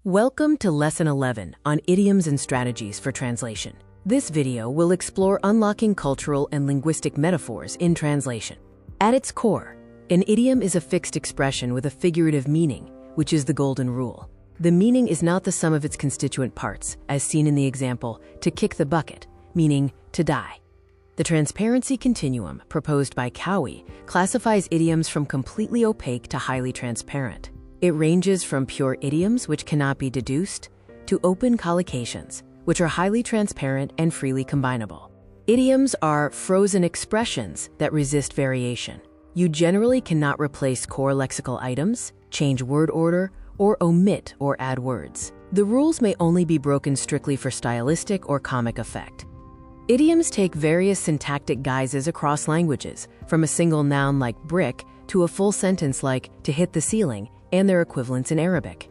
Welcome to Lesson 11 on Idioms and Strategies for Translation. This video will explore unlocking cultural and linguistic metaphors in translation. At its core, an idiom is a fixed expression with a figurative meaning, which is the golden rule. The meaning is not the sum of its constituent parts, as seen in the example, to kick the bucket, meaning to die. The transparency continuum proposed by Cowie classifies idioms from completely opaque to highly transparent. It ranges from pure idioms, which cannot be deduced, to open collocations, which are highly transparent and freely combinable. Idioms are frozen expressions that resist variation. You generally cannot replace core lexical items, change word order, or omit or add words. The rules may only be broken strictly for stylistic or comic effect. Idioms take various syntactic guises across languages, from a single noun like brick to a full sentence like to hit the ceiling, and their equivalents in Arabic.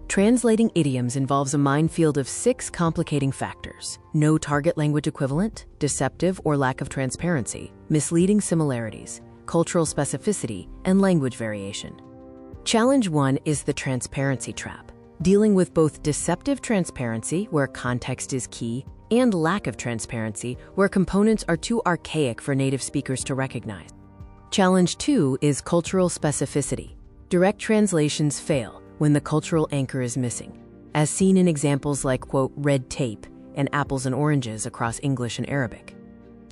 Translating idioms involves a minefield of 6 complicating factors: no target language equivalent, deceptive or lack of transparency, misleading similarities, cultural specificity, and language variation. Challenge 1 is the transparency trap, dealing with both deceptive transparency, where context is key, and lack of transparency, where components are too archaic for native speakers to recognize. Challenge 2 is cultural specificity. Direct translations fail when the cultural anchor is missing, as seen in examples like, quote, red tape and apples and oranges across English and Arabic.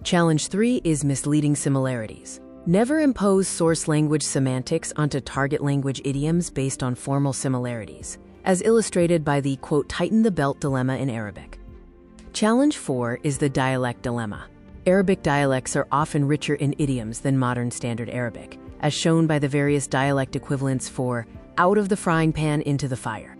Challenge 3 is misleading similarities. Never impose source language semantics onto target language idioms based on formal similarities, as illustrated by the, quote, tighten the belt dilemma in Arabic. Challenge 4 is the dialect dilemma. Arabic dialects are often richer in idioms than modern standard Arabic, as shown by the various dialect equivalents for out of the frying pan into the fire.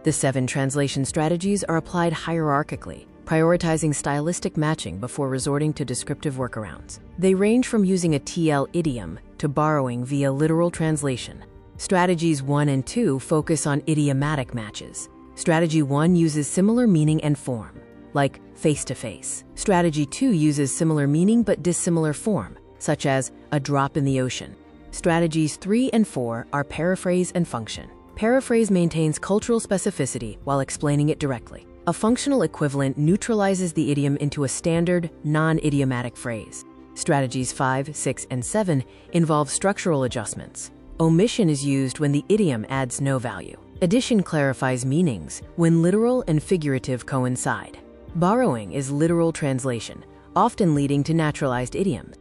The 7 translation strategies are applied hierarchically, prioritizing stylistic matching before resorting to descriptive workarounds. They range from using a TL idiom to borrowing via literal translation. Strategies 1 and 2 focus on idiomatic matches. Strategy 1 uses similar meaning and form, like face-to-face. Strategy 2 uses similar meaning but dissimilar form, such as a drop in the ocean. Strategies 3 and 4 are paraphrase and function. Paraphrase maintains cultural specificity while explaining it directly. A functional equivalent neutralizes the idiom into a standard, non-idiomatic phrase. Strategies 5, 6, and 7 involve structural adjustments. Omission is used when the idiom adds no value. Addition clarifies meanings when literal and figurative coincide. Borrowing is literal translation, often leading to naturalized idioms.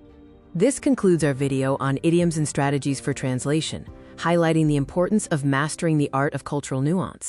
This concludes our video on idioms and strategies for translation, highlighting the importance of mastering the art of cultural nuance.